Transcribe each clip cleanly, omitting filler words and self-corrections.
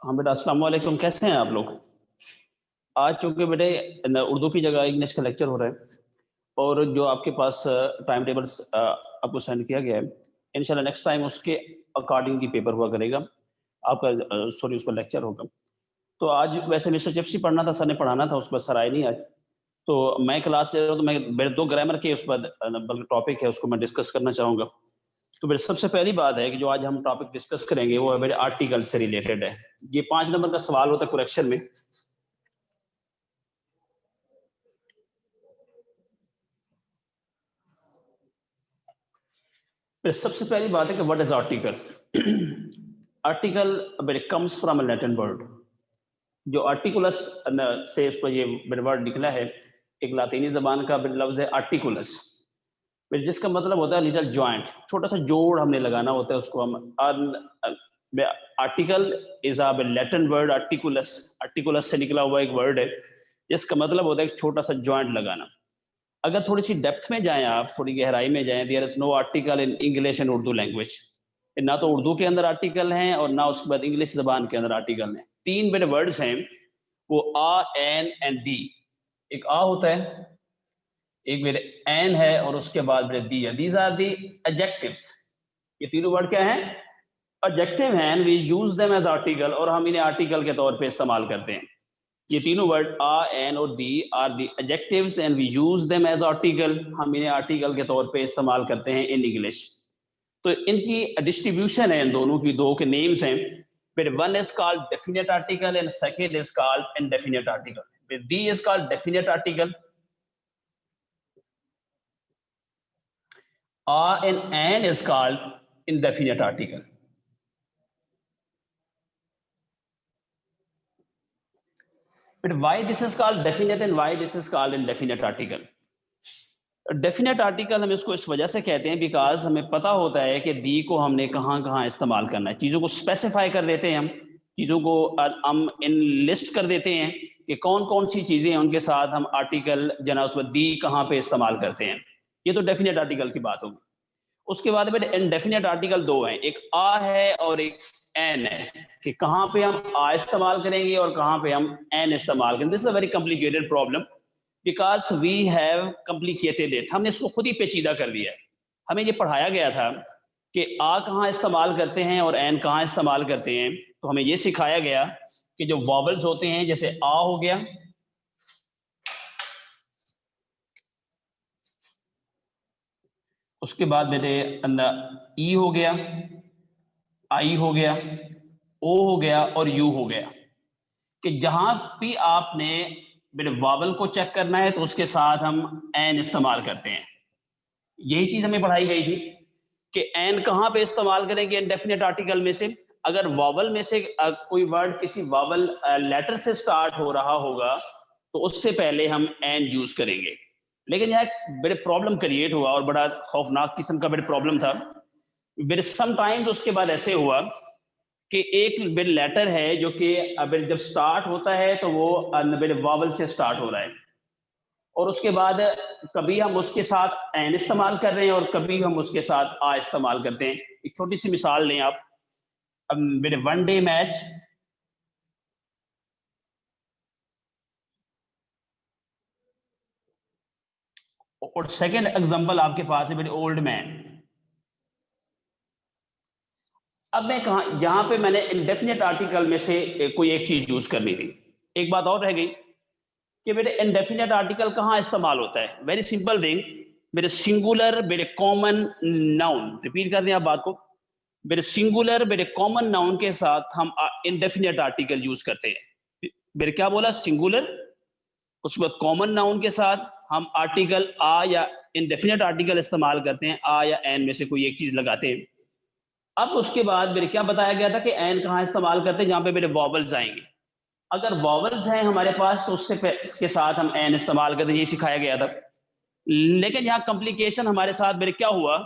हाँ बेटा, अस्सलाम वालेकुम। कैसे हैं आप लोग? आज चूंकि बेटे उर्दू की जगह इंग्लिश का लेक्चर हो रहा है और जो आपके पास टाइम टेबल्स आपको सेंड किया गया है, इंशाल्लाह नेक्स्ट टाइम उसके अकॉर्डिंग ही पेपर हुआ करेगा आपका, सॉरी उसका लेक्चर होगा। तो आज वैसे मिस्टर चिप्स ही पढ़ना था, सर ने पढ़ाना था, उस पर सर आए नहीं आज। तो मैं क्लास ले रहा हूँ, तो मैं मेरे 2 ग्रामर के उस पर बल्कि टॉपिक है, उसको मैं डिस्कस करना चाहूँगा। तो मेरी सबसे पहली बात है कि जो आज हम टॉपिक डिस्कस करेंगे वो है मेरे आर्टिकल से रिलेटेड है। ये 5 नंबर का सवाल होता है करेक्शन में। फिर सबसे पहली बात है कि what is article. Article it comes from a Latin word. जो आर्टिकुलस से इस पर ये वर्ड निकला है, एक लातीनी जबान का लफ्ज है आर्टिकुलस, जिसका मतलब होता है लिटिल जॉइंट, छोटा सा जोड़ हमने लगाना होता है उसको हम। Article is a Latin word articulus. Articulus से निकला हुआ एक वर्ड है जिसका मतलब होता है एक छोटा सा जॉइंट लगाना। अगर थोड़ी सी डेप्थ में जाएं, आप थोड़ी गहराई में जाएं, there is no article in English and Urdu language. ना तो उर्दू के अंदर आर्टिकल हैं और ना उसके बाद इंग्लिश जबान के अंदर आर्टिकल हैं। 3 बड़े वर्ड्स हैं, वो आ, एन एंड दी। एक आ होता है, एक मेरे एन है और उसके बाद मेरे दी है। These are the adjectives. ये तीनों वर्ड क्या हैं? एडजेक्टिव हैं। We use them as article, और हम इन्हें आर्टिकल के तौर पे इस्तेमाल करते हैं। ये तीनों वर्ड आ, एन और the are the adjectives and we use them as article. हम इन्हें आर्टिकल के तौर पे इस्तेमाल करते हैं इन इंग्लिश। तो इनकी डिस्ट्रीब्यूशन है, इन दोनों की, दो के नेम्स हैं। But one is called definite article and second is called indefinite article. But the is called definite article. And an is called indefinite article. But why this is called definite and why this is called indefinite article? Definite article हम इसको इस वजह से कहते हैं because हमें पता होता है कि दी को हमने कहाँ कहाँ इस्तेमाल करना है। चीज़ों को स्पेसिफाई कर देते हैं हम, चीज़ों को हम इन लिस्ट कर देते हैं कि कौन कौन सी चीज़ें हैं, उनके साथ हम आर्टिकल जना उसमें दी कहाँ पे इस्तेमाल करते हैं। ये तो डेफिनेट आर्टिकल की बात होगी। उसके बाद बेटे इनडेफिनेट आर्टिकल 2 हैं, एक आ है और एक एन है, कि कहाँ पे हम आ इस्तेमाल करेंगे और कहाँ पे हम एन इस्तेमाल करेंगे। This is a very complicated problem because we have complicated it. हमने इसको खुद ही पेचीदा कर दिया है। हमें ये पढ़ाया गया था कि आ कहाँ इस्तेमाल करते हैं और एन कहाँ इस्तेमाल करते हैं। तो हमें ये सिखाया गया कि जो वॉवल्स होते हैं, जैसे आ हो गया, उसके बाद मेरे अंदर ई हो गया, आई हो गया, ओ हो गया और यू हो गया, कि जहां भी आपने वावल को चेक करना है तो उसके साथ हम एन इस्तेमाल करते हैं। यही चीज हमें पढ़ाई गई थी कि एन कहां पे इस्तेमाल करेंगे इनडेफिनेट आर्टिकल में से। अगर वावल में से कोई वर्ड किसी वावल लेटर से स्टार्ट हो रहा होगा तो उससे पहले हम एन यूज करेंगे। लेकिन यहाँ एक बड़े प्रॉब्लम क्रिएट हुआ और बड़ा खौफनाक किस्म का बड़े प्रॉब्लम था। मेरे सम टाइम उसके बाद ऐसे हुआ कि एक बिल लेटर है जो कि जब स्टार्ट होता है तो वो वावल से स्टार्ट हो रहा है, और उसके बाद कभी हम उसके साथ एन इस्तेमाल कर रहे हैं और कभी हम उसके साथ आ इस्तेमाल करते हैं। एक छोटी सी मिसाल लें आप। मेरे वन डे मैच, और सेकेंड एग्जांपल आपके पास है मेरे ओल्ड मैन। अब मैं कहा, यहां पे मैंने इंडेफिनेट आर्टिकल में से कोई एक चीज यूज करनी थी। एक बात और रह गई कि मेरे इंडेफिनेट आर्टिकल कहां इस्तेमाल होता है। वेरी सिंपल थिंग, मेरे सिंगुलर, मेरे कॉमन नाउन, रिपीट कर दें आप बात को, मेरे सिंगुलर, मेरे कॉमन नाउन के साथ हम इंडेफिनेट आर्टिकल यूज करते हैं। मेरे क्या बोला, सिंगुलर, उसके बाद कॉमन नाउन के साथ हम आर्टिकल आ या इंडेफिनेट आर्टिकल इस्तेमाल करते हैं, आ या एन में से कोई एक चीज लगाते हैं। अब उसके बाद मेरे क्या बताया गया था कि एन कहाँ इस्तेमाल करते हैं, जहां पे मेरे वॉवल्स आएंगे। अगर वॉवल्स हैं हमारे पास तो उसके साथ हम एन इस्तेमाल करते हैं, ये सिखाया गया था। लेकिन यहाँ कॉम्प्लिकेशन हमारे साथ मेरे क्या हुआ,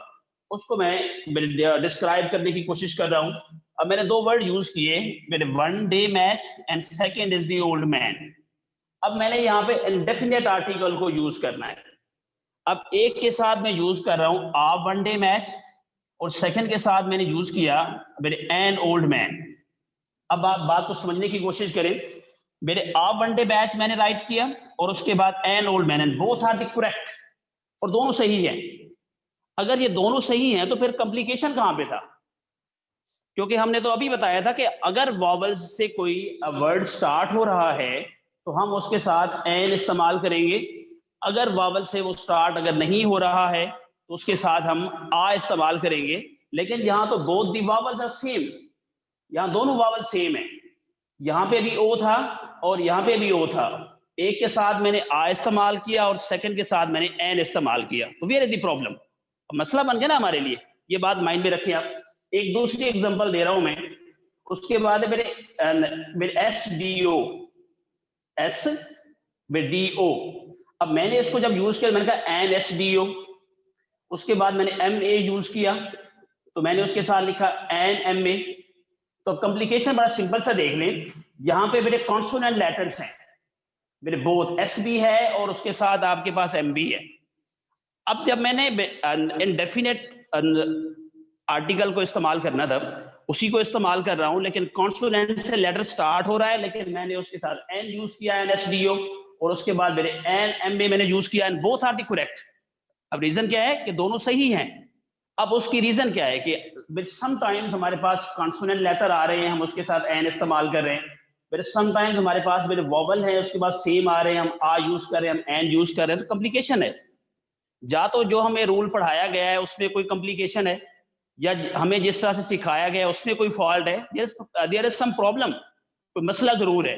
उसको मैं डिस्क्राइब करने की कोशिश कर रहा हूँ। अब मैंने 2 वर्ड यूज किए, मेरे one day match and second is the old man. अब मैंने यहाँ पे इंडेफिनेट आर्टिकल को यूज करना है। अब एक के साथ मैं यूज कर रहा हूं आ वन डे मैच और सेकंड के साथ मैंने यूज किया मेरे एन ओल्ड मैन। अब आप बात को समझने की कोशिश करें, मेरे आ वन डे बैच मैंने राइट किया और उसके बाद an old man, and both are the correct, और दोनों सही है। अगर ये दोनों सही हैं तो फिर कॉम्प्लिकेशन कहां पे था? क्योंकि हमने तो अभी बताया था कि अगर वॉवल्स से कोई वर्ड स्टार्ट हो रहा है तो हम उसके साथ एन इस्तेमाल करेंगे। अगर वॉवल से वो स्टार्ट अगर नहीं हो रहा है तो उसके साथ हम आ इस्तेमाल करेंगे। लेकिन यहाँ तो both the vowels are same, यहाँ दोनों वॉवल सेम है। यहाँ पे भी ओ था और यहाँ पे भी ओ था। एक के साथ मैंने आ इस्तेमाल किया और सेकंड के साथ मैंने एन इस्तेमाल किया, तो वेयर इज द प्रॉब्लम? मसला बन गया ना हमारे लिए। ये बात माइंड में रखें आप। एक दूसरी एग्जांपल दे रहा हूं मैं, उसके बाद है मेरे S D O, S D O. अब मैंने इसको जब यूज किया मैंने कहा एन एस डी ओ, उसके बाद मैंने एम ए यूज किया तो मैंने उसके साथ लिखा एन एम ए। तो कॉम्प्लिकेशन बड़ा सिंपल सा देख लें, यहाँ पे मेरे कॉन्सोनेंट लेटर्स हैं, मेरे बोथ एस भी है और उसके साथ आपके पास एम भी है। अब जब मैंने इनडेफिनेट आर्टिकल को इस्तेमाल करना था, उसी को इस्तेमाल कर रहा हूं, लेकिन कॉन्सोनेंट से लेटर स्टार्ट हो रहा है, लेकिन मैंने उसके साथ एन यूज किया, एन एस डी ओ, और उसके बाद मेरे एन एम ए मैंने यूज किया, and both are the correct. अब रीजन क्या है कि दोनों सही हैं। अब उसकी रीजन क्या है कि समटाइम्स हमारे पास कॉन्सोनेंट लेटर आ रहे हैं, हम उसके साथ एन इस्तेमाल कर रहे हैं। फिर समटाइम्स हमारे पास मेरे वॉवल है, उसके बाद सेम आ रहे हैं, हम आ यूज कर रहे हैं, हम एन यूज कर रहे हैं, तो कॉम्प्लिकेशन है। या तो जो हमें रूल पढ़ाया गया है उसमें कोई कॉम्प्लिकेशन है, या हमें जिस तरह से सिखाया गया है उसमें कोई फॉल्ट है, देयर इज सम प्रॉब्लम, कोई मसला जरूर है।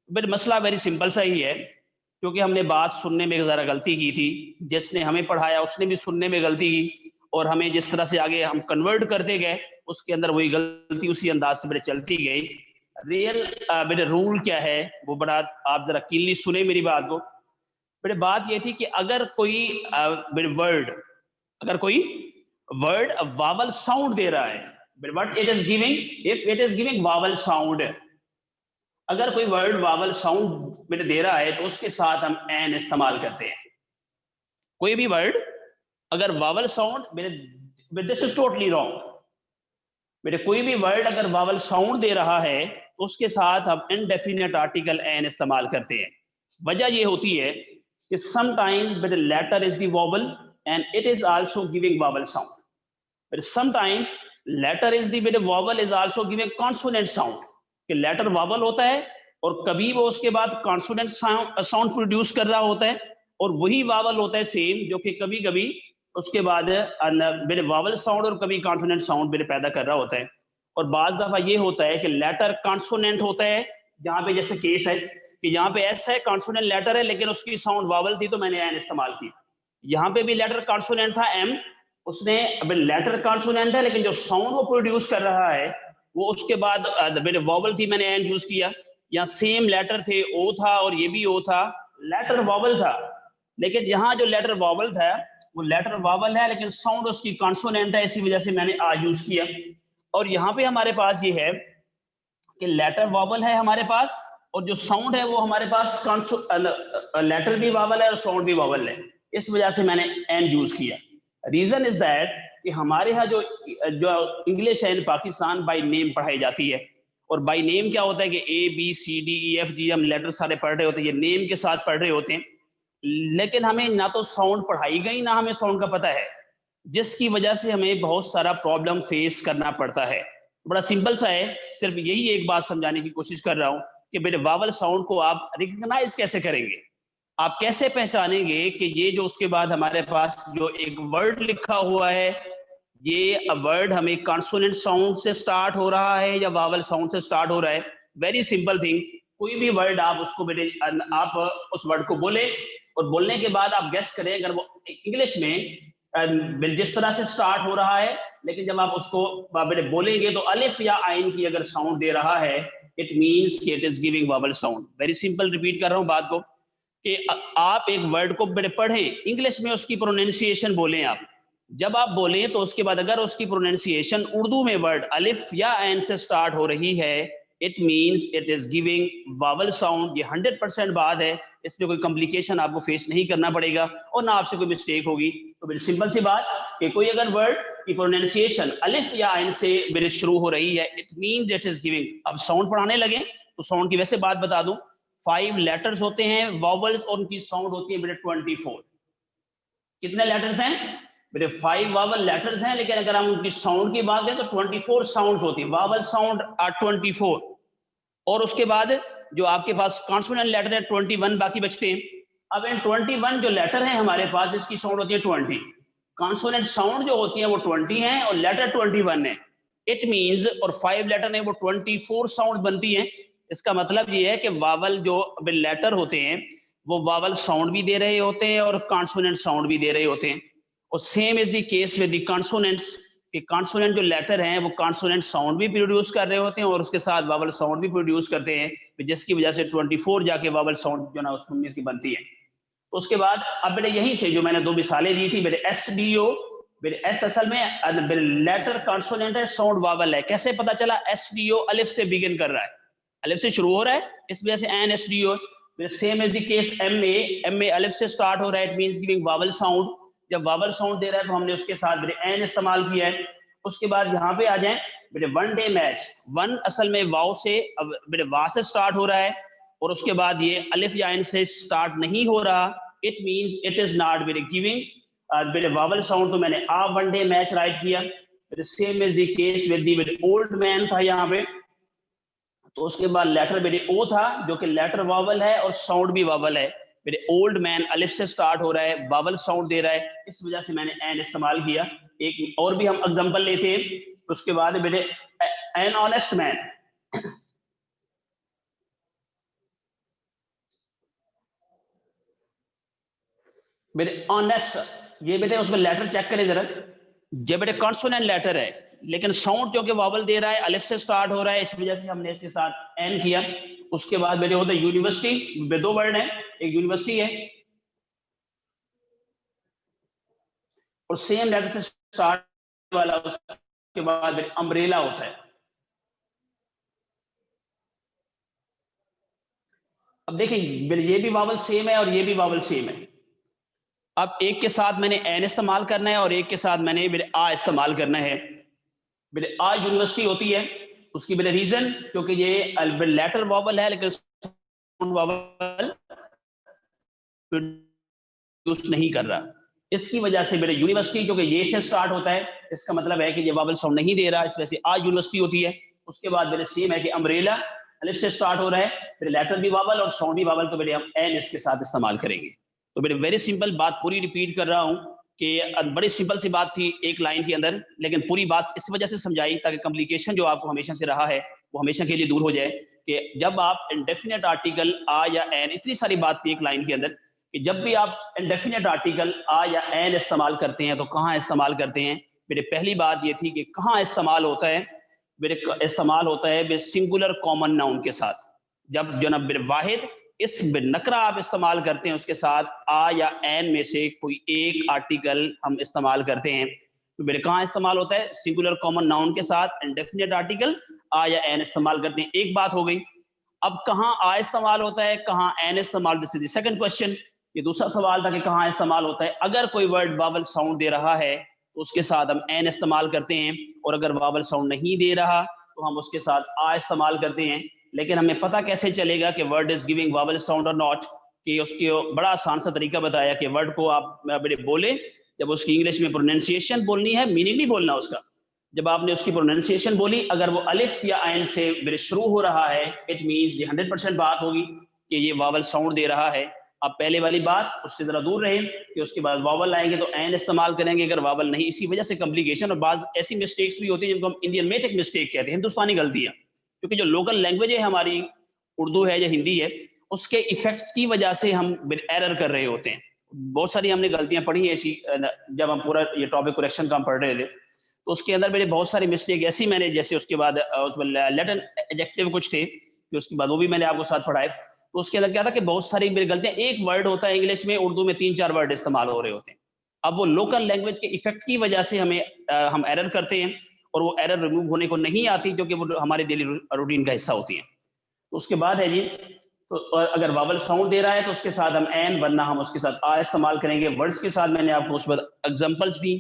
बट मसला वेरी सिंपल सा ही है, क्योंकि हमने बात सुनने में ज़रा गलती की थी, जिसने हमें पढ़ाया उसने भी सुनने में गलती की, और हमें जिस तरह से आगे हम कन्वर्ट करते गए उसके अंदर वही गलती उसी अंदाज से मेरे चलती गई। रियल मेरे रूल क्या है वो बड़ा आप जरा कीनली सुने मेरी बात को। मेरी बात ये थी कि अगर कोई वर्ड, अगर कोई वर्ड वावल साउंड दे रहा है, what it is giving, if it is giving vowel sound, अगर कोई वर्ड वावल साउंड मेरे दे रहा है तो उसके साथ हम एन इस्तेमाल करते हैं। कोई भी वर्ड अगर वावल साउंड मेरे, दिस इज टोटली रॉन्ग, मेरे कोई भी वर्ड अगर वावल साउंड दे रहा है तो उसके साथ हम इनडेफिनेट आर्टिकल एन इस्तेमाल करते हैं। वजह ये होती है कि sometimes the letter is the vowel and it is also giving vowel sound, but sometimes letter is the vowel is also giving consonant sound, कि लेटर वावल होता है और कभी वो उसके बाद कॉन्सोनेंट साउंड प्रोड्यूस कर रहा होता है, और वही वावल होता है सेम जो कि कभी कभी उसके बाद मेरे वावल साउंड और कभी कॉन्सोनेंट साउंड मेरे पैदा कर रहा होता है। और बाज दफा ये होता है कि लेटर कॉन्सोनेंट होता है, जहाँ पे जैसे केस है कि यहाँ पे एस है, कॉन्सोनेंट लेटर है, लेकिन उसकी साउंड वावल थी तो मैंने एन इस्तेमाल की। यहाँ पे भी लेटर कॉन्सोनेंट था एम, उसने अब लेटर कॉन्सोनेंट है लेकिन जो साउंड वो प्रोड्यूस कर रहा है वो उसके बाद मेरे वावल थी, मैंने एन यूज किया। यहाँ सेम लेटर थे, ओ था और ये भी ओ था, लेटर वावल था, लेकिन यहाँ जो लेटर वावल था वो लेटर वावल है लेकिन साउंड उसकी कॉन्सोनेंट है, इसी वजह से मैंने आ यूज किया। और यहाँ पे हमारे पास ये है कि लेटर वावल है हमारे पास, और जो साउंड है वो हमारे पास लेटर भी वावल है और साउंड भी वावल है, इस वजह से मैंने एन यूज किया। रीजन इज दैट कि हमारे यहाँ जो इंग्लिश है इन पाकिस्तान बाय नेम पढ़ाई जाती है, और बाय नेम क्या होता है कि A B C D E F G हम लेटर सारे पढ़ रहे होते हैं, ये नेम के साथ पढ़ रहे होते हैं, लेकिन हमें ना तो साउंड पढ़ाई गई ना हमें साउंड का पता है, जिसकी वजह से हमें बहुत सारा प्रॉब्लम फेस करना पड़ता है। बड़ा सिंपल सा है, सिर्फ यही एक बात समझाने की कोशिश कर रहा हूं कि मेरे वावल साउंड को आप रिकॉग्नाइज कैसे करेंगे, आप कैसे पहचानेंगे कि ये जो उसके बाद हमारे पास जो एक वर्ड लिखा हुआ है ये वर्ड हमें कॉन्सोनेंट साउंड से स्टार्ट हो रहा है या वावल साउंड से स्टार्ट हो रहा है। वेरी सिंपल थिंग, कोई भी वर्ड आप उसको बेटे आप उस वर्ड को बोले और बोलने के बाद आप गेस करें अगर वो इंग्लिश में जिस तरह से स्टार्ट हो रहा है, लेकिन जब आप उसको बेटे बोलेंगे तो अलिफ या आइन की अगर साउंड दे रहा है इट मीन्स कि it is giving vowel sound. Very simple, repeat कर रहा हूं बात को कि आप एक वर्ड को पढ़ें इंग्लिश में उसकी प्रोनाउंसिएशन बोलें आप, जब आप बोलें तो उसके बाद अगर उसकी प्रोनाउंसिएशन उर्दू में वर्ड अलिफ या ऐन से स्टार्ट हो रही है it means it is giving vowel sound. ये 100% बात है, इसमें कोई कॉम्प्लिकेशन आपको फेस नहीं करना पड़ेगा और ना आपसे कोई मिस्टेक होगी। तो बड़ी सिंपल सी बात कि कोई अगर वर्ड की प्रोनाउंसिएशन अलिफ या आइन से मेरे शुरू हो रही है, it means it is giving. अब साउंड पढ़ाने लगे तो साउंड की वैसे बात बता दूं, 5 लेटर्स होते हैं वॉवल्स, और उनकी साउंड होती है मेरे 24। कितने लेटर्स हैं मेरे? 5 वावल लेटर्स हैं, लेकिन अगर हम उनकी साउंड की बात करें तो 24 साउंड होती है। वावल साउंड आर 24, और उसके बाद जो आपके पास कॉन्सोनेंट लेटर है 21 बाकी बचते हैं। अब इन 21 जो लेटर हैं हमारे पास, इसकी साउंड होती है 20। कॉन्सोनेंट साउंड जो होती है वो 20 है और लेटर 21 है। इट मींस, और 5 लेटर ने वो 24 साउंड बनती हैं। इसका मतलब ये है कि वावल जो लेटर होते हैं वो वावल साउंड भी दे रहे होते हैं और कॉन्सोनेंट साउंड भी दे रहे होते हैं। और same is the case with the consonants, कि कॉन्सोनेंट जो लेटर हैं वो कॉन्सोनेंट साउंड भी प्रोड्यूस कर रहे होते हैं और उसके साथ वावल साउंड भी प्रोड्यूस करते हैं, जिसकी वजह से 24 जाके वावल साउंड जो ना उसमें की बनती है। तो उसके बाद अब बेटे यहीं से जो मैंने 2 मिसालें दी थी बेटे, एस डी ओ, बेटे एस असल में लेटर कॉन्सोनेंट है, साउंड वावल है। कैसे पता चला? एस डी ओ अलिफ से बिगिन कर रहा है, अलिफ से शुरू हो रहा है, इस वजह से an S D O. Same is the case M A अलिफ से स्टार्ट हो रहा है, it means giving vowel sound. जब वावल साउंड दे रहा है तो हमने उसके साथ बेटे एन इस्तेमाल किया है। उसके बाद यहाँ पे आ जाएं बेटे, वन डे मैच, वन असल में वाव से बेटे वा से स्टार्ट हो रहा है, और उसके बाद ये अलिफ या इन से स्टार्ट नहीं हो रहा, it means it is not बेटे गिविंग बेटे वावल साउंड। तो मैंने आ वन डे मैच राइट किया। Same is the case with the बेटे ओल्ड मैन था यहाँ पे, तो उसके बाद लेटर बेटे ओ था जो कि लेटर वावल है और साउंड भी वावल है। बेटे ओल्ड मैन अलिफ से स्टार्ट हो रहा है, वावल साउंड दे रहा है, इस वजह से मैंने एन इस्तेमाल किया। एक और भी हम एग्जांपल लेते हैं। उसके बाद बेटे एन ऑनेस्ट मैन, बेटे ऑनेस्ट, ये बेटे उसमें लेटर चेक करें जरा। ये बेटे कॉन्सोनेंट लेटर है, लेकिन साउंड क्योंकि वावल दे रहा है, अलिफ से स्टार्ट हो रहा है, इस वजह से हमने इसके साथ एन किया। उसके बाद बेटे होता है यूनिवर्सिटी, 2 वर्ड है, एक यूनिवर्सिटी है और सेम लेटर से स्टार्ट वाला, उसके बाद अम्ब्रेला होता है। अब देखिए ये भी वावल सेम है और ये भी वावल सेम है। अब एक के साथ मैंने एन इस्तेमाल करना है और एक के साथ मैंने बेटे आ इस्तेमाल करना है। बेटे आ यूनिवर्सिटी होती है, उसकी बेटे रीजन क्योंकि ये लेटर वावल है लेकिन वावल प्रोड्यूस नहीं कर रहा, इसकी वजह से बेटे यूनिवर्सिटी क्योंकि ये से स्टार्ट होता है, इसका मतलब है कि ये वावल साउंड नहीं दे रहा, इस वजह से आ यूनिवर्सिटी होती है। उसके बाद बेटे सेम है कि अम्ब्रेला अलिफ से स्टार्ट हो रहा है, बेटे लेटर भी वावल और साउंड भी वावल, तो बेटे हम एन इसके साथ इस्तेमाल करेंगे। तो बेटे वेरी सिंपल बात, पूरी रिपीट कर रहा हूं कि बड़ी सिंपल सी बात थी एक लाइन के अंदर, लेकिन पूरी बात इस वजह से समझाई ताकि कॉम्प्लिकेशन जो आपको हमेशा से रहा है वो हमेशा के लिए दूर हो जाए। कि जब आप इंडेफिनेट आर्टिकल आ या एन, इतनी सारी बात थी एक लाइन के अंदर, कि जब भी आप इंडेफिनेट आर्टिकल आ या एन इस्तेमाल करते हैं तो कहाँ इस्तेमाल करते हैं। मेरे पहली बात ये थी कि कहाँ इस्तेमाल होता है, मेरे इस्तेमाल होता है सिंगुलर कॉमन नाउन के साथ। जब जनाब वाहिद इस नकरा आप इस्तेमाल करते हैं उसके साथ आ या एन में से कोई एक आर्टिकल हम इस्तेमाल करते हैं, तो मेरे कहाँ इस्तेमाल होता है? सिंगुलर कॉमन नाउन के साथ इंडेफिनेट आर्टिकल आ या एन इस्तेमाल करते हैं। एक बात हो गई। अब कहाँ आ इस्तेमाल होता है, कहाँ एन इस्तेमाल, this is the second question. ये दूसरा सवाल था कि कहाँ इस्तेमाल होता है। अगर कोई वर्ड वावल साउंड दे रहा है तो उसके साथ हम एन इस्तेमाल करते हैं, और अगर वावल साउंड नहीं दे रहा तो हम उसके साथ आ इस्तेमाल करते हैं। लेकिन हमें पता कैसे चलेगा कि word is giving vowel sound और नॉट? कि उसके बड़ा आसान सा तरीका बताया कि वर्ड को आप बड़े बोले, जब उसकी इंग्लिश में प्रोनाउंसिएशन बोलनी है, मीनिंग नहीं बोलना उसका। जब आपने उसकी प्रोनाउंसिएशन बोली, अगर वो अलिफ या आइन से शुरू हो रहा है, इट मींस ये 100% बात होगी कि ये वावल साउंड दे रहा है। अब पहले वाली बात उससे जरा दूर रहे कि उसके बाद वावल आएंगे तो एन इस्तेमाल करेंगे, अगर वावल नहीं, इसी वजह से कॉम्प्लिकेशन और बाज ऐसी मिस्टेक्स भी होती है जिनको हम इंडियन मेटिक मिस्टेक कहते हैं, हिंदुस्तानी गलतियां। क्योंकि जो लोकल लैंग्वेज है हमारी, उर्दू है या हिंदी है, उसके इफेक्ट्स की वजह से हम एरर कर रहे होते हैं। बहुत सारी हमने गलतियां पढ़ी ऐसी, जब हम पूरा ये टॉपिक करेक्शन का हम पढ़ रहे थे तो उसके अंदर मेरे बहुत सारी मिस्टेक ऐसी मैंने, जैसे उसके बाद लैटिन एडजेक्टिव कुछ थे कि उसके बाद वो भी मैंने आपको साथ पढ़ाए। तो उसके अंदर क्या था कि बहुत सारी मेरी गलतियां, एक वर्ड होता है इंग्लिश में, उर्दू में 3-4 वर्ड इस्तेमाल हो रहे होते हैं। अब वो लोकल लैंग्वेज के इफेक्ट की वजह से हम एरर करते हैं, और वो एरर रिमूव होने को नहीं आती क्योंकि वो हमारे डेली रूटीन का हिस्सा होती है। तो उसके बाद है जी, तो अगर वावल साउंड दे रहा है तो उसके साथ हम एन, वरना हम उसके साथ आ इस्तेमाल करेंगे। वर्ड्स के साथ मैंने आपको उस वक्त एग्जांपल्स दी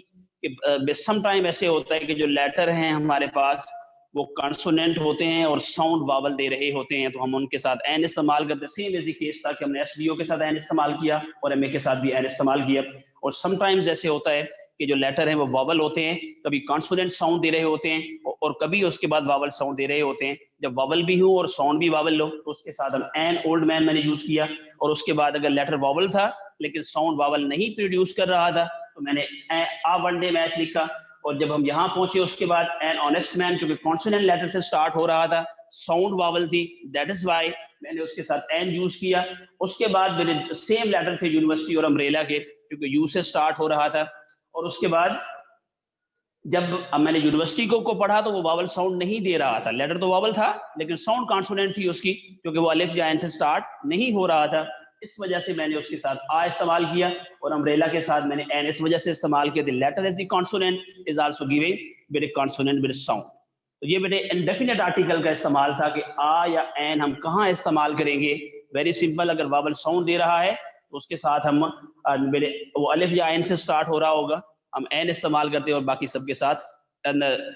कि सम टाइम ऐसे होता है कि जो लेटर हैं हमारे पास वो कॉन्सोनेंट होते हैं और साउंड वावल दे रहे होते हैं, तो हम उनके साथ एन इस्तेमाल करते हैं। सेम इज द केस था कि हमने एसडीओ के साथ एन इस्तेमाल किया और एमए के साथ भी एन इस्तेमाल किया। और समटाइम्स ऐसे होता है कि जो लेटर हैं वो वावल होते हैं, कभी कॉन्सोनेंट साउंड दे रहे होते हैं और कभी उसके बाद वावल साउंड दे रहे होते हैं। जब वावल भी हो और साउंड भी वावल लो तो उसके साथ हम एन ओल्ड मैन मैंने यूज किया। और उसके बाद अगर लेटर वावल था लेकिन साउंड वावल नहीं प्रोड्यूस कर रहा था तो मैंने आ वन डे मैच लिखा। और जब हम यहाँ पहुंचे उसके बाद एन ऑनेस्ट मैन, क्योंकि कॉन्सोनेंट लेटर से स्टार्ट हो रहा था, साउंड वावल थी, दैट इज वाई मैंने उसके साथ एन यूज किया। उसके बाद मेरे सेम लेटर थे यूनिवर्सिटी और अम्ब्रेला के, क्योंकि यू से स्टार्ट हो रहा था। और उसके बाद जब मैंने यूनिवर्सिटी को पढ़ा तो वो वावल साउंड नहीं दे रहा था, लेटर तो वावल था लेकिन साउंड कॉन्सोनेंट थी उसकी, क्योंकि वो अलिफ या एन से स्टार्ट नहीं हो रहा था। इस वजह से मैंने उसके साथ आ इस्तेमाल किया और अम्ब्रेला के साथ मैंने एन इस वजह से इस्तेमाल किया। The letter is the consonant is also giving with a consonant with sound. तो ये बेटे इंडेफिनिट आर्टिकल का इस्तेमाल था कि आ या एन हम कहाँ इस्तेमाल करेंगे। वेरी सिंपल, अगर वावल साउंड दे रहा है तो उसके साथ हम मेरे वो अलिफ या एन से स्टार्ट हो रहा होगा, हम एन इस्तेमाल करते हैं और बाकी सबके साथ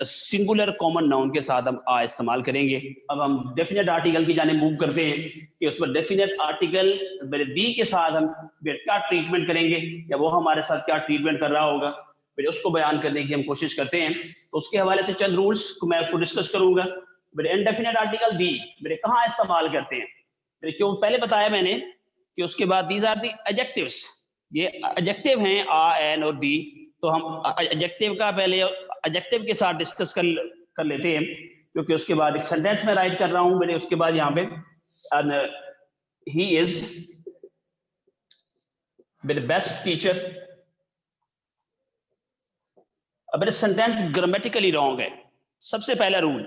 सिंगुलर कॉमन नाउन के साथ हम आ इस्तेमाल करेंगे। अब हम डेफिनेट आर्टिकल की जाने मूव करते हैं कि उस पर डेफिनेट आर्टिकल डी के साथ हम क्या ट्रीटमेंट करेंगे या वो हमारे साथ क्या ट्रीटमेंट कर रहा होगा, फिर उसको बयान करने की हम कोशिश करते हैं। तो उसके हवाले से चंद रूल्स को मैं आपको डिस्कस करूंगा। मेरे इनडेफिनेट आर्टिकल दी मेरे कहाँ इस्तेमाल करते हैं, मेरे क्यों पहले बताया मैंने कि उसके बाद दीज आर दी एडजेक्टिव्स, ये एडजेक्टिव हैं आ एन और दी। तो हम एडजेक्टिव का पहले एडजेक्टिव के साथ डिस्कस कर लेते हैं, क्योंकि उसके बाद एक सेंटेंस में राइट कर रहा हूं मैंने। उसके बाद यहाँ पे he is the best teacher. अब मेरे सेंटेंस ग्रामेटिकली रॉन्ग है। सबसे पहला रूल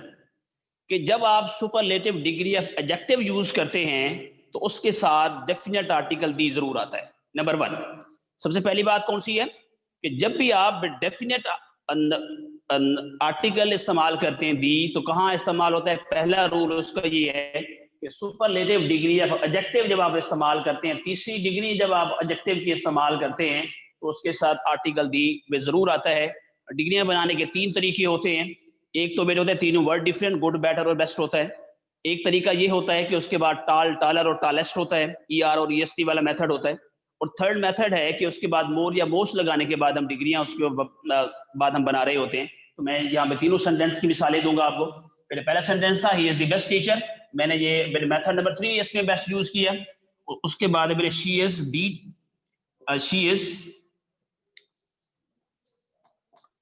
कि जब आप superlative degree of adjective use करते हैं तो उसके साथ डेफिनेट आर्टिकल दी जरूर आता है। नंबर वन, सबसे पहली बात कौन सी है कि जब भी आप डेफिनेट आर्टिकल इस्तेमाल करते हैं दी, तो कहाँ इस्तेमाल होता है। पहला रूल उसका ये है कि सुपरलेटिव डिग्री ऑफ एडजेक्टिव जब आप इस्तेमाल करते हैं, तीसरी डिग्री जब आप एडजेक्टिव की इस्तेमाल करते हैं तो उसके साथ आर्टिकल दी में जरूर आता है। डिग्रियां बनाने के तीन तरीके होते हैं। एक तो बेटे होता है तीनों वर्ड डिफरेंट, गुड, बेटर और बेस्ट होता है। एक तरीका ये होता है कि उसके बाद टाल, टालर और टालेस्ट होता है, ईआर और ईएसटी वाला मेथड होता है। और थर्ड मेथड है कि उसके बाद मोर या मोस्ट लगाने के बाद हम डिग्रियां उसके बाद हम बना रहे होते हैं। तो मैं यहाँ पे तीनों सेंटेंस की मिसालें दूंगा आपको। पहला सेंटेंस था he is the best teacher, मैंने ये मेरे मेथड नंबर 3 इसमें बेस्ट यूज किया। उसके बाद मेरे she is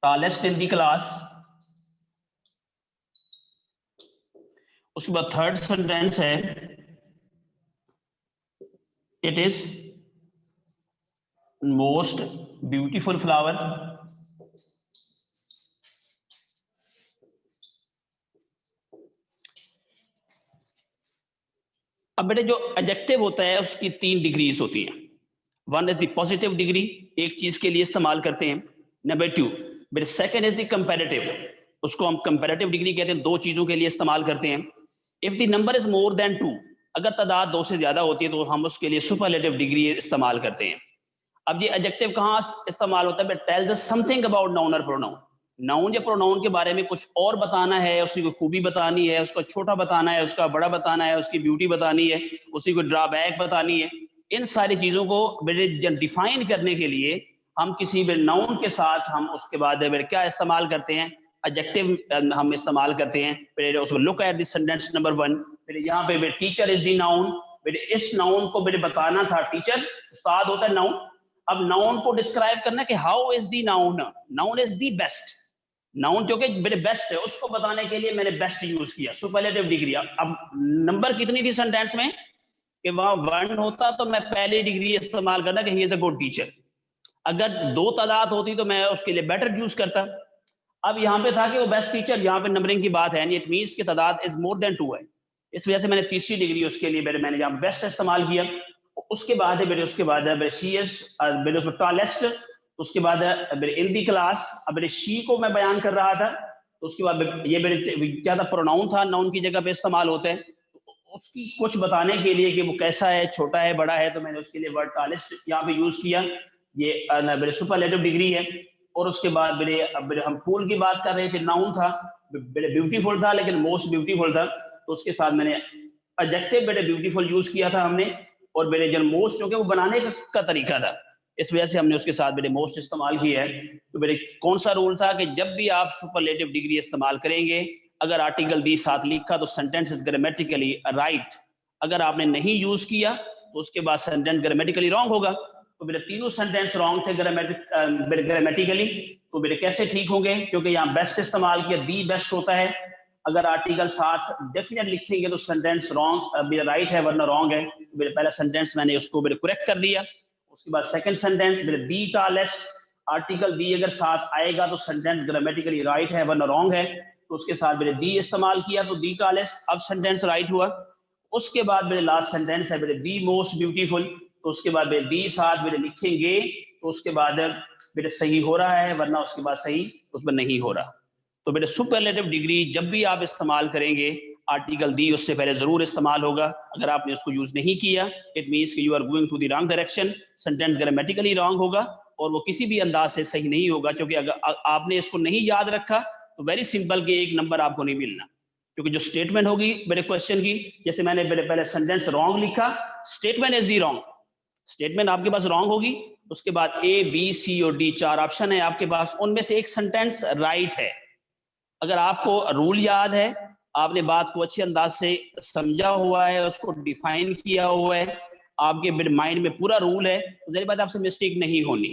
tallest in the class। उसके बाद थर्ड सेंटेंस है it is most beautiful flower. अब बेटे जो एडजेक्टिव होता है उसकी तीन डिग्रीज होती हैं। One is the positive degree, एक चीज के लिए इस्तेमाल करते हैं। नंबर टू बेटे सेकंड इज द कंपैरेटिव, उसको हम कंपैरेटिव डिग्री कहते हैं, दो चीजों के लिए इस्तेमाल करते हैं। If the number is more than 2, अगर तादाद दो से ज्यादा होती है तो हम उसके लिए सुपरलेटिव डिग्री इस्तेमाल करते हैं। अब ये एडजेक्टिव कहाँ इस्तेमाल होता है, tells us something about noun और प्रोनाउन। नाउन या प्रोनाउन के बारे में कुछ और बताना है, उसकी कोई खूबी बतानी है, उसका छोटा बताना है, उसका बड़ा बताना है, उसकी ब्यूटी बतानी है, उसकी कोई ड्रॉबैक बतानी है। इन सारी चीजों को डिफाइन करने के लिए हम किसी भी नाउन के साथ हम उसके बाद क्या इस्तेमाल करते हैं, एडजेक्टिव हम इस्तेमाल करते हैं। फिर उसको look at the sentence number 1। फिर यहाँ पे टीचर इज द नाउन, इस नाउन को मेरे बताना था, टीचर उस्ताद होता है नाउन। अब नाउन को डिस्क्राइब करना कि how is the noun, noun is the best, noun जो कि मेरे बेस्ट है उसको बताने के लिए मैंने बेस्ट यूज किया, सुपरलेटिव डिग्री। अब नंबर कितनी थी सेंटेंस में कि वहां 1 होता तो मैं पहली डिग्री इस्तेमाल करता कि he is a good teacher. अगर 2 तादाद होती तो मैं उसके लिए बेटर यूज करता। अब यहाँ पे था कि वो बेस्ट टीचर, यहाँ पे नंबरिंग की बात है, इट मींस कि तादाद इज मोर देन 2 है, इस वजह से मैंने तीसरी डिग्री उसके लिए मैंने यहाँ बेस्ट इस्तेमाल किया। उसके बाद है मेरे उसके बाद है मेरे शी इज मेरे उसमें टॉलेस्ट, उसके बाद है मेरे इन दी क्लास। अब मेरे शी को मैं बयान कर रहा था तो उसके बाद ये मेरे क्या था, प्रोनाउन था, नाउन की जगह पे इस्तेमाल होते हैं। उसकी कुछ बताने के लिए कि वो कैसा है, छोटा है, बड़ा है, तो मैंने उसके लिए वर्ड टॉलेस्ट यहाँ पे यूज किया। ये मेरे सुपरलेटिव डिग्री है। और उसके बाद मेरे हम फूल की बात कर रहे थे, नाउन था, मेरे ब्यूटीफुल था लेकिन मोस्ट ब्यूटीफुल था, तो उसके साथ मैंने एडजेक्टिव मेरे ब्यूटीफुल यूज किया था हमने, और मेरे जो मोस्ट जो वो बनाने का तरीका था, इस वजह से हमने उसके साथ मेरे मोस्ट इस्तेमाल किया है। तो मेरे कौन सा रूल था कि जब भी आप सुपरलेटिव डिग्री इस्तेमाल करेंगे, अगर आर्टिकल दी साथ लिखा तो सेंटेंस इज ग्रामेटिकली राइट, अगर आपने नहीं यूज किया तो उसके बाद सेंटेंस ग्रामेटिकली रॉन्ग होगा। तो मेरे तीनों सेंटेंस रॉन्ग थे ग्रामेटिकली, तो मेरे कैसे ठीक होंगे, क्योंकि यहाँ बेस्ट इस्तेमाल किया, दी बेस्ट होता है, अगर आर्टिकल साथ डेफिनेट लिखेंगे तो सेंटेंस रॉन्ग मेरा राइट है वरना रॉन्ग है। मेरे पहला सेंटेंस मैंने उसको मेरे करेक्ट कर दिया। उसके बाद सेकंड सेंटेंस मेरे दी टालेस्ट, आर्टिकल दी अगर साथ आएगा तो सेंटेंस ग्रामेटिकली राइट है वरना रॉन्ग है, तो उसके साथ मेरे दी इस्तेमाल किया तो दी टालेस्ट, अब सेंटेंस राइट हुआ। उसके बाद मेरे लास्ट सेंटेंस है मेरे दी मोस्ट ब्यूटीफुल, तो उसके बाद मेरे दी साथ मेरे लिखेंगे तो उसके बाद मेरे सही हो रहा है वरना उसके बाद सही उसमें नहीं हो रहा। तो मेरे सुपरलेटिव डिग्री जब भी आप इस्तेमाल करेंगे, आर्टिकल दी उससे पहले जरूर इस्तेमाल होगा। अगर आपने उसको यूज नहीं किया, इट मींस कि you are going to the wrong direction, sentence grammatically wrong होगा और वो किसी भी अंदाज से सही नहीं होगा, क्योंकि अगर आपने इसको नहीं याद रखा तो वेरी सिंपल कि एक नंबर आपको नहीं मिलना, क्योंकि जो स्टेटमेंट होगी मेरे क्वेश्चन की, जैसे मैंने मेरे पहले सेंटेंस रॉन्ग लिखा, statement is the wrong, statement आपके पास रॉन्ग होगी, उसके बाद ए बी सी और डी 4 ऑप्शन है आपके पास, उनमें से एक सेंटेंस राइट है। अगर आपको रूल याद है, आपने बात को अच्छे अंदाज से समझा हुआ है, उसको डिफाइन किया हुआ है, आपके माइंड में पूरा रूल है, तो जाहिर बात आपसे मिस्टेक नहीं होनी,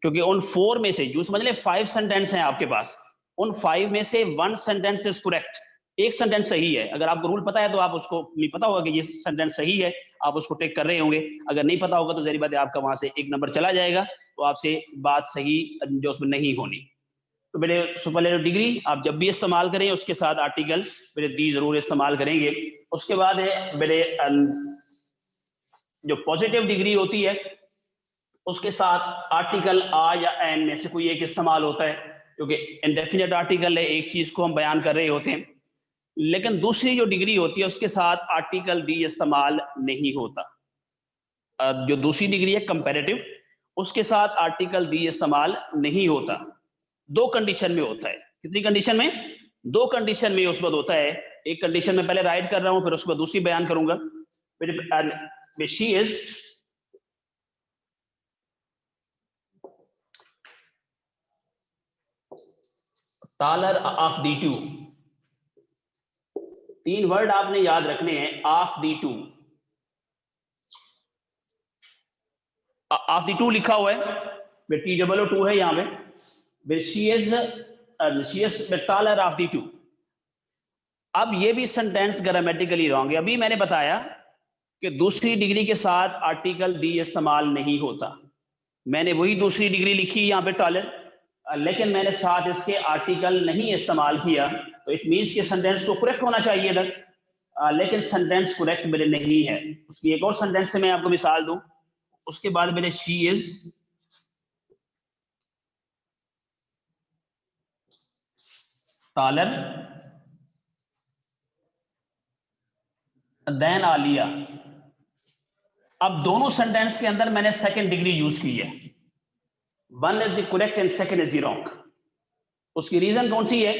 क्योंकि उन 4 में से जो समझ ले 5 सेंटेंस हैं आपके पास, उन 5 में से 1 सेंटेंस इज करेक्ट, एक सेंटेंस सही है। अगर आपको रूल पता है तो आप उसको नहीं पता होगा कि ये सेंटेंस सही है, आप उसको टेक कर रहे होंगे, अगर नहीं पता होगा तो जाहिर बात है आपका वहां से एक नंबर चला जाएगा, तो आपसे बात सही जो उसमें नहीं होनी। तो मेरे सुपरलेटिव डिग्री आप जब भी इस्तेमाल करें उसके साथ आर्टिकल मेरे दी जरूर इस्तेमाल करेंगे। उसके बाद है मेरे जो पॉजिटिव डिग्री होती है उसके साथ आर्टिकल आ या एन में से कोई एक इस्तेमाल होता है, क्योंकि इंडेफिनिट आर्टिकल है, एक चीज को हम बयान कर रहे होते हैं, लेकिन दूसरी जो डिग्री होती है उसके साथ आर्टिकल दी इस्तेमाल नहीं होता। जो दूसरी डिग्री है कंपैरेटिव, उसके साथ आर्टिकल दी इस्तेमाल नहीं होता, 2 कंडीशन में होता है। कितनी कंडीशन में? 2 कंडीशन में उस वक्त होता है। एक कंडीशन में पहले राइट कर रहा हूं, फिर उसके बाद दूसरी बयान करूंगा। She is taller of the two, 3 word आपने याद रखने हैं, of the two, of the two लिखा हुआ है, TOO है यहाँ पे, she is taller of the two। अब ये भी सेंटेंस ग्रामेटिकली रॉन्ग है। अभी मैंने बताया कि दूसरी डिग्री के साथ आर्टिकल दी इस्तेमाल नहीं होता, मैंने वही दूसरी डिग्री लिखी यहाँ पे टॉलर, लेकिन मैंने साथ इसके आर्टिकल नहीं इस्तेमाल किया, तो इट मींस कि सेंटेंस को करेक्ट होना चाहिए था, लेकिन सेंटेंस करेक्ट मेरे नहीं है। उसकी एक और सेंटेंस से मैं आपको मिसाल दूं। उसके बाद मेरे she is taller than Alia. अब दोनों सेंटेंस के अंदर मैंने सेकंड डिग्री यूज की है, 1 is the correct and second is the wrong. उसकी रीजन कौन सी है?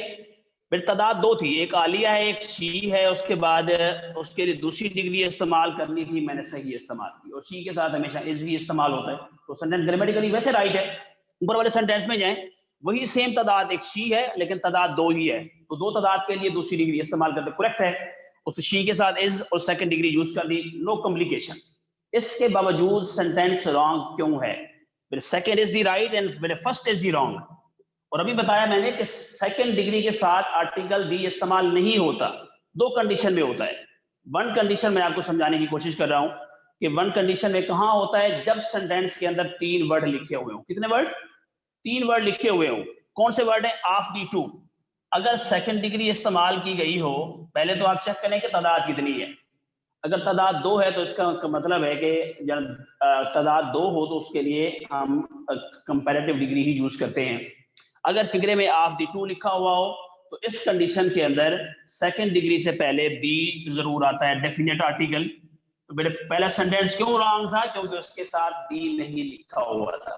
फिर तादाद 2 थी, एक आलिया है एक शी है, उसके बाद उसके लिए दूसरी डिग्री इस्तेमाल करनी थी, मैंने सही इस्तेमाल की, और शी के साथ हमेशा इज ही इस्तेमाल होता है, तो सेंटेंस ग्रामेटिकली वैसे राइट है। ऊपर वाले सेंटेंस में जाएं, वही सेम तादाद, एक शी है लेकिन तादाद 2 ही है, तो 2 तादाद के लिए दूसरी डिग्री इस्तेमाल करते करेक्ट है। उस शी के साथ इज और सेकंड डिग्री यूज कर दी, नो कॉम्प्लिकेशन। इसके बावजूद सेंटेंस रॉन्ग क्यों है? मेरे second is the right and मेरे फर्स्ट इज द रॉन्ग। और अभी बताया मैंने कि सेकंड डिग्री के साथ आर्टिकल दी इस्तेमाल नहीं होता, 2 कंडीशन में होता है। 1 कंडीशन में आपको समझाने की कोशिश कर रहा हूं कि 1 कंडीशन में कहां होता है, जब सेंटेंस के अंदर 3 वर्ड लिखे हुए हो। कितने वर्ड? 3 वर्ड लिखे हुए हो। कौन से वर्ड है? Of the two. अगर सेकंड डिग्री इस्तेमाल की गई हो, पहले तो आप चेक करें कि तादाद कितनी है। अगर तादाद 2 है तो इसका मतलब है कि जब तादाद 2 हो तो उसके लिए हम कंपैरेटिव डिग्री ही यूज करते हैं। अगर फिगरे में ऑफ दी टू लिखा हुआ हो तो इस कंडीशन के अंदर सेकंड डिग्री से पहले दी जरूर आता है, डेफिनेट आर्टिकल। तो मेरे पहला सेंटेंस क्यों रॉन्ग था? क्योंकि उसके साथ दी नहीं लिखा हुआ था।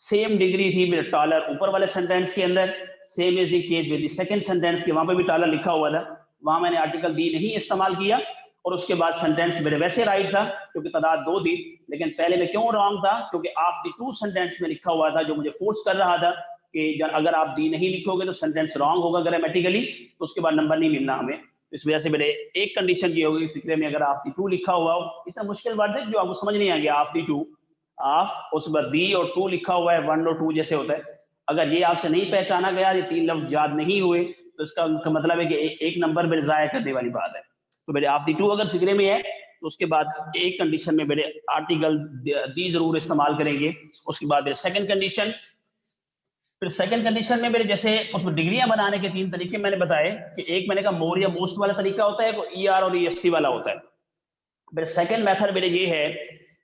सेम डिग्री थी मेरे टॉलर ऊपर वाले सेंटेंस के अंदर, same is the case with the second sentence के, वहां पे भी टॉलर लिखा हुआ था, वहां मैंने आर्टिकल दी नहीं इस्तेमाल किया, और उसके बाद सेंटेंस मेरे वैसे राइट था क्योंकि तादाद 2 थी, लेकिन पहले में क्यों रॉन्ग था, क्योंकि ऑफ द टू सेंटेंस में लिखा हुआ था, जो मुझे फोर्स कर रहा था कि अगर आप दी नहीं लिखोगे तो सेंटेंस रॉन्ग होगा ग्रामेटिकली, तो उसके बाद नंबर नहीं मिलना हमें। इस वजह से मेरे एक कंडीशन ये होगी फिक्रे में, अगर ऑफ द टू लिखा हुआ हो, इतना मुश्किल वर्ड है जो आपको समझ नहीं आ गया, ऑफ द टू, ऑफ उस पर दी और टू लिखा हुआ है, 1 और 2 जैसे होता है, अगर ये आपसे नहीं पहचाना गया, ये 3 लफ्ज याद नहीं हुए, तो इसका मतलब है कि एक नंबर मेरे जाया करने वाली बात है। तो मेरे ऑफ द टू अगर फिक्रे में है तो उसके बाद एक कंडीशन में मेरे आर्टिकल दी जरूर इस्तेमाल करेंगे। उसके बाद मेरे सेकंड कंडीशन, फिर सेकंड कंडीशन में मेरे जैसे उसमें डिग्रियां बनाने के 3 तरीके मैंने बताए कि एक मैंने कहा मोर या मोस्ट वाला तरीका होता है, ई आर और EST वाला होता है। मेरे सेकंड मेथड मेरे ये है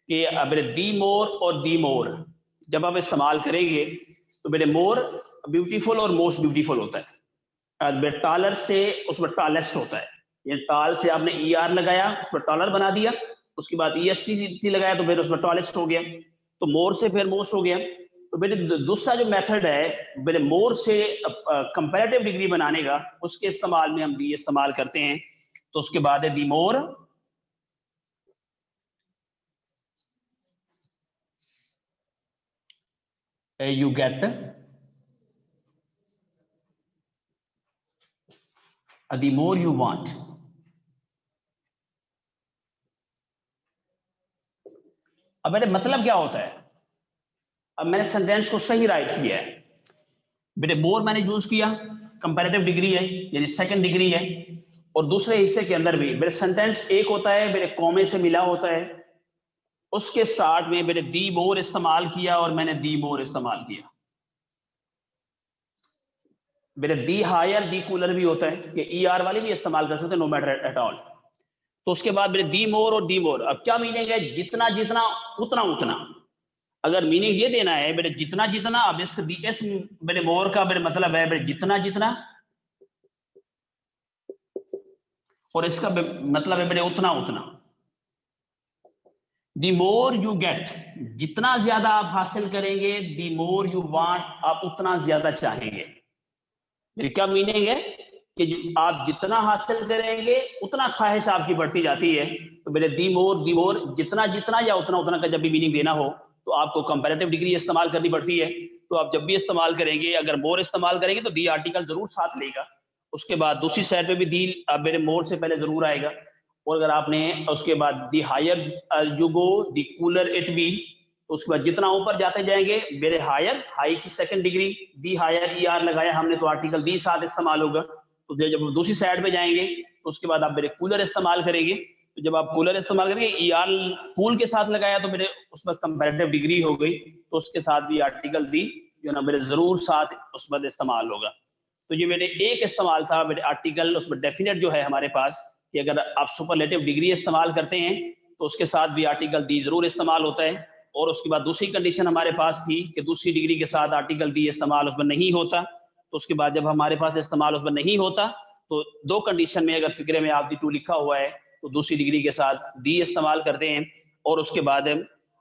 कि मेरे दी मोर और दी मोर जब आप इस्तेमाल करेंगे तो मेरे मोर ब्यूटीफुल और मोस्ट ब्यूटीफुल होता है, मेरे टॉलर से उसमें टॉलेस्ट होता है, ये टॉल से आपने ER लगाया उस पर टॉलर बना दिया, उसके बाद EST लगाया तो फिर उसमें टॉलेस्ट हो गया, तो मोर से फिर मोस्ट हो गया। तो मेरे दूसरा जो मेथड है मेरे मोर से कंपैरेटिव डिग्री बनाने का, उसके इस्तेमाल में हम दी इस्तेमाल करते हैं, तो उसके बाद है दी मोर you get the more you want। अब मेरे मतलब क्या होता है, अब मैंने सेंटेंस को सही राइट किया है, मेरे मोर मैंने यूज किया, कंपैरेटिव डिग्री है यानी सेकंड डिग्री है, और दूसरे हिस्से के अंदर भी मेरे सेंटेंस एक होता है, मेरे कॉमे से मिला होता है, उसके स्टार्ट में मैंने दी मोर इस्तेमाल किया और मैंने दी मोर इस्तेमाल किया। मेरे दी हायर दी कूलर भी होता है कि ER वाले भी इस्तेमाल कर सकते हैं, नो मैटर एट ऑल। तो उसके बाद मेरे दी मोर और दी मोर, अब क्या मीनिंग है, जितना जितना उतना उतना, अगर मीनिंग ये देना है मेरे जितना जितना, अब इस मेरे मोर का मेरे मतलब है मेरे जितना जितना, और इसका मतलब है मेरे उतना उतना। दी मोर यू गेट, जितना ज्यादा आप हासिल करेंगे, दी मोर यू वांट, आप उतना ज्यादा चाहेंगे। मेरी क्या मीनिंग है कि आप जितना हासिल करेंगे उतना ख्वाहिश आपकी बढ़ती जाती है। तो मेरे दी मोर जितना जितना या उतना उतना का जब भी मीनिंग देना हो तो आपको कंपैरेटिव डिग्री इस्तेमाल करनी पड़ती है। तो आप जब भी इस्तेमाल करेंगे, अगर मोर इस्तेमाल करेंगे तो दी आर्टिकल जरूर साथ लेगा, उसके बाद दूसरी साइड पे भी दी मेरे मोर से पहले जरूर आएगा, और अगर आपने उसके बाद the higher you go the cooler it be, तो उसके बाद जितना ऊपर जाते जाएंगे मेरे हायर, हाई की second degree, the higher ER लगाया हमने तो आर्टिकल दी साथ इस्तेमाल होगा। तो जब दूसरी साइड पे जाएंगे तो उसके बाद आप मेरे कूलर इस्तेमाल करेंगे, तो जब आप कूलर इस्तेमाल करेंगे ER कूल के साथ लगाया तो मेरे उस पर कंपैरेटिव डिग्री हो गई, तो उसके साथ भी आर्टिकल दी जो ना मेरे जरूर साथ उस पर इस्तेमाल होगा। तो ये मेरे एक इस्तेमाल था मेरे आर्टिकल, उसमें डेफिनेट जो है हमारे पास कि अगर आप सुपरलेटिव डिग्री इस्तेमाल करते हैं तो उसके साथ भी आर्टिकल दी जरूर इस्तेमाल होता है। और उसके बाद दूसरी कंडीशन हमारे पास थी कि दूसरी डिग्री के साथ आर्टिकल दी इस्तेमाल उसमें नहीं होता, तो उसके बाद जब हमारे पास इस्तेमाल उसमें नहीं होता तो दो कंडीशन में, अगर फिक्रे में ऑफ द टू लिखा हुआ है तो दूसरी डिग्री के साथ दी इस्तेमाल करते हैं, और उसके बाद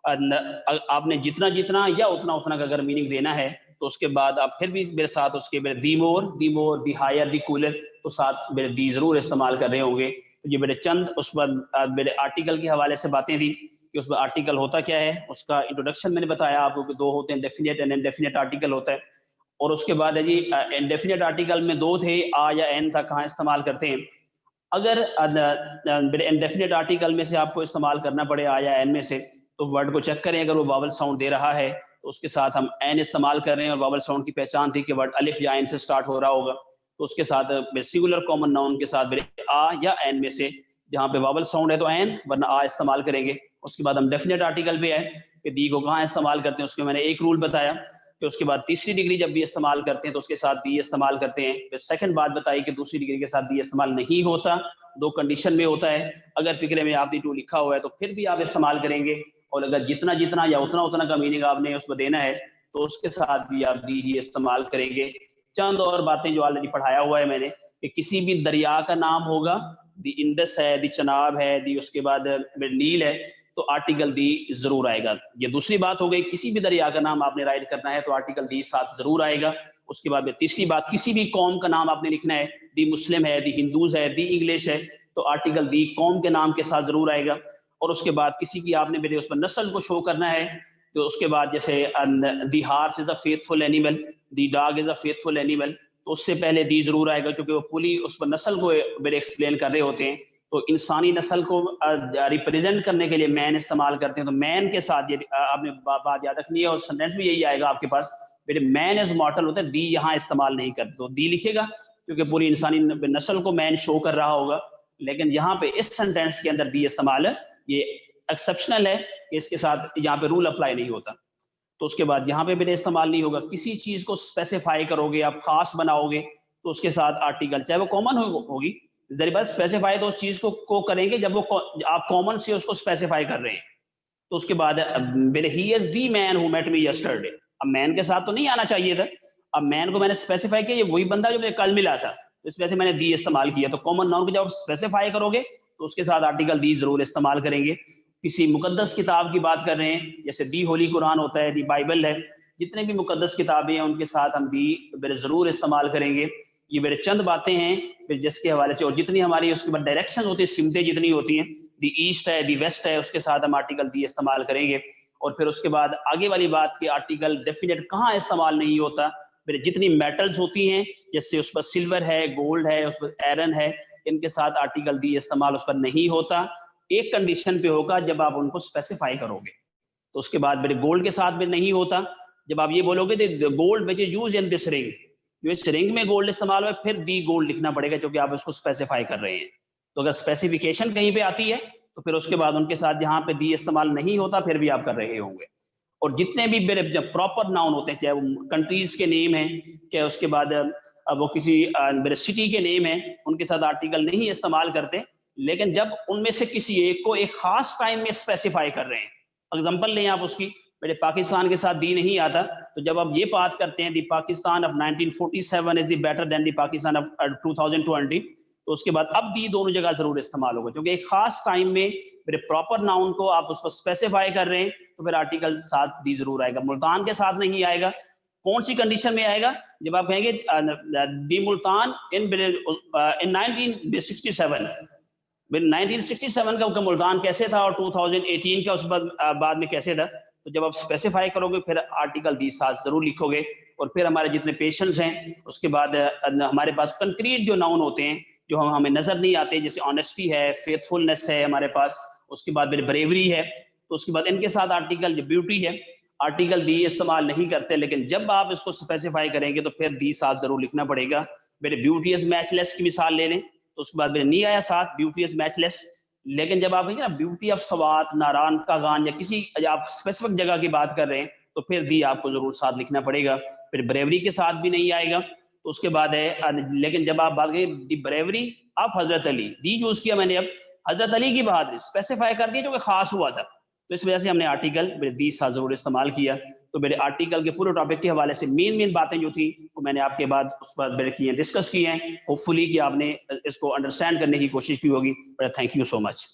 आपने जितना जितना या उतना उतना का अगर मीनिंग देना है तो उसके बाद आप फिर भी मेरे साथ उसके मेरे दी मोर दी हायर दी कूलर, तो साथ मेरे दी जरूर इस्तेमाल कर रहे होंगे। तो ये मेरे चंद उस पर मेरे आर्टिकल के हवाले से बातें थी कि उसमें आर्टिकल होता क्या है, उसका इंट्रोडक्शन मैंने बताया आपको कि 2 होते हैं, डेफिनेट एंड इनडेफिनेट आर्टिकल होता है। और उसके बाद है जी इनडेफिनेट आर्टिकल में 2 थे, आ या एन था, कहाँ इस्तेमाल करते हैं। अगर इनडेफिनेट आर्टिकल में से आपको इस्तेमाल करना पड़े आ या एन में से, तो वर्ड को चेक करें, अगर वो वावल साउंड दे रहा है तो उसके साथ हम एन इस्तेमाल कर रहे हैं, और वावल साउंड की पहचान थी कि वर्ड अलिफ या एन से स्टार्ट हो रहा होगा, तो उसके साथ सिंगुलर कॉमन नाउन के साथ मेरे आ या एन में से जहाँ पे वावल साउंड है तो एन, वरना आ इस्तेमाल करेंगे। उसके बाद हम डेफिनेट आर्टिकल पे है कि दी को कहाँ इस्तेमाल करते हैं, उसके मैंने एक रूल बताया कि उसके बाद तीसरी डिग्री जब भी इस्तेमाल करते हैं तो उसके साथ दी इस्तेमाल करते हैं। फिर सेकंड बात बताई कि दूसरी डिग्री के साथ दी इस्तेमाल नहीं होता, 2 कंडीशन में होता है, अगर फिक्रे में ऑफ द टू लिखा हुआ है तो फिर भी आप इस्तेमाल करेंगे, और अगर जितना जितना या उतना उतना का मीनिंग आपने उसमें देना है तो उसके साथ भी आप दी ही इस्तेमाल करेंगे। चंद और बातें जो ऑलरेडी पढ़ाया हुआ है मैंने कि किसी भी दरिया का नाम होगा, दी इंडस है, दी चनाब है, दी उसके बाद नील है, तो आर्टिकल दी जरूर आएगा। ये दूसरी बात हो गई, किसी भी दरिया का नाम आपने राइट करना है तो आर्टिकल दी साथ जरूर आएगा। उसके बाद में तीसरी बात, किसी भी कौम का नाम आपने लिखना है, दी मुस्लिम है, दी हिंदूज है, दी इंग्लिश है, तो आर्टिकल दी कौम के नाम के साथ जरूर आएगा। और उसके बाद किसी की आपने मेरे उस पर नस्ल को शो करना है, तो उसके बाद जैसे the horse is a faithful animal, the dog is a faithful animal, तो उससे पहले दी जरूर आएगा, क्योंकि वो पूरी उस पर नस्ल को मेरे एक्सप्लेन कर रहे होते हैं। तो इंसानी नस्ल को रिप्रेजेंट करने के लिए मैन इस्तेमाल करते हैं, तो मैन के साथ ये आपने बात याद रखनी है, और सेंटेंस भी यही आएगा आपके पास, मेरे मैन इज मॉर्टल होता है, दी यहाँ इस्तेमाल नहीं करते, तो दी लिखेगा क्योंकि पूरी इंसानी नस्ल को मैन शो कर रहा होगा। लेकिन यहाँ पे इस सेंटेंस के अंदर दी इस्तेमाल ये एक्सेप्शनल है, कि इसके साथ यहाँ पे रूल अप्लाई नहीं होता। तो उसके बाद यहाँ पे मेरे इस्तेमाल नहीं होगा। किसी चीज को स्पेसिफाई करोगे, आप खास बनाओगे, तो उसके साथ आर्टिकल, चाहे वो कॉमन होगी, जरिए बात स्पेसिफाई तो उस चीज को करेंगे जब वो आप कॉमन से उसको स्पेसिफाई कर रहे हैं। तो उसके बाद मेरे he is the man who met me yesterday, अब मैन के साथ तो नहीं आना चाहिए था, अब मैन को मैंने स्पेसिफाई किया, ये वही बंदा जो मुझे कल मिला था, तो इस वजह से मैंने दी इस्तेमाल किया। तो कॉमन नाउन को जब आप स्पेसिफाई करोगे तो उसके साथ आर्टिकल दी जरूर इस्तेमाल करेंगे। किसी मुकद्दस किताब की बात कर रहे हैं, जैसे दी होली कुरान होता है, दी बाइबल है, जितने भी मुकद्दस किताबें हैं उनके साथ हम दी मेरे जरूर इस्तेमाल करेंगे। ये मेरे चंद बातें हैं फिर जिसके हवाले से, और जितनी हमारी उसके बाद डायरेक्शन होती है, सिमतें जितनी होती हैं, दी ईस्ट है, दी वेस्ट है, उसके साथ हम आर्टिकल दी इस्तेमाल करेंगे। और फिर उसके बाद आगे वाली बात कि आर्टिकल डेफिनेट कहाँ इस्तेमाल नहीं होता, फिर जितनी मेटल्स होती हैं, जैसे उस पर सिल्वर है, गोल्ड है, उस पर आयरन है, इनके साथ आर्टिकल दी इस्तेमाल उस पर नहीं होता। एक कंडीशन पे होगा, जब आप उनको स्पेसिफाई करोगे। तो उसके बाद मेरे गोल्ड के साथ भी नहीं होता, जब आप ये बोलोगे gold which is use in this ring, जो इस रिंग में गोल्ड इस्तेमाल हो, फिर दी गोल्ड लिखना पड़ेगा, क्योंकि आप उसको स्पेसिफाई कर रहे हैं। तो अगर स्पेसिफिकेशन कहीं पे आती है तो फिर उसके बाद उनके साथ जहां पे दी इस्तेमाल नहीं होता, फिर भी आप कर रहे होंगे। और जितने भी मेरे जब प्रॉपर नाउन होते हैं, चाहे वो कंट्रीज के नेम है, चाहे उसके बाद वो किसी मेरे सिटी के नेम है, उनके साथ आर्टिकल नहीं इस्तेमाल करते। लेकिन जब उनमें से किसी एक को एक खास टाइम में स्पेसिफाई कर रहे हैं, एग्जांपल लें आप उसकी, मेरे पाकिस्तान के साथ दी नहीं आता, तो जब आप ये बात करते हैं the Pakistan of 1947 is the better than the Pakistan of 2020, तो उसके बाद अब दी दोनों जगह जरूर इस्तेमाल होगा, क्योंकि एक खास टाइम में मेरे प्रॉपर नाउन को आप उस पर स्पेसिफाई कर रहे हैं, तो फिर आर्टिकल साथ दी जरूर आएगा। मुल्तान के साथ नहीं आएगा। कौन सी कंडीशन में आएगा, जब आप कहेंगे दी मुल्तान इन 1967, 1967 का मुल्तान कैसे था और 2018 का उस बाद में कैसे था, तो जब आप स्पेसिफाई करोगे फिर आर्टिकल दी साथ जरूर लिखोगे। और फिर हमारे जितने पेशेंट्स हैं, उसके बाद हमारे पास कंक्रीट जो नाउन होते हैं, जो हमें नजर नहीं आते, जैसे ऑनेस्टी है, फेथफुलनेस है हमारे पास, उसके बाद मेरे ब्रेवरी है, तो उसके बाद इनके साथ आर्टिकल जो ब्यूटी है, आर्टिकल दी इस्तेमाल नहीं करते, लेकिन जब आप इसको स्पेसिफाई करेंगे तो फिर दी साथ जरूर लिखना पड़ेगा। मेरे ब्यूटी इज मैचलेस की मिसाल ले लें, तो उसके बाद मेरे नहीं आया साथ ब्यूटी इज मैचलेस। लेकिन जब आप कहेंगे ना ब्यूटी ऑफ सवात, नारायण का गान, या किसी आप स्पेसिफिक जगह की बात कर रहे हैं, तो फिर दी आपको जरूर साथ लिखना पड़ेगा। फिर ब्रेवरी के साथ भी नहीं आएगा। तो उसके बाद है, लेकिन जब आप बात करें दी bravery of Hazrat Ali, the use किया मैंने, अब हजरत अली की बहादुरी स्पेसिफाई कर दी जो कि खास हुआ था, तो इस वजह से हमने आर्टिकल मेरे दी साथ जरूर इस्तेमाल किया। तो मेरे आर्टिकल के पूरे टॉपिक के हवाले से मेन मेन बातें जो थी वो मैंने आपके बाद उस पर मेरे की डिस्कस की हैं। होपफुली कि आपने इसको अंडरस्टैंड करने की कोशिश की होगी। Thank you so much.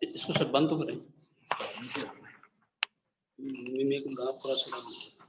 इसको सब बंद तो करें। मैं को गाँव पूरा सुना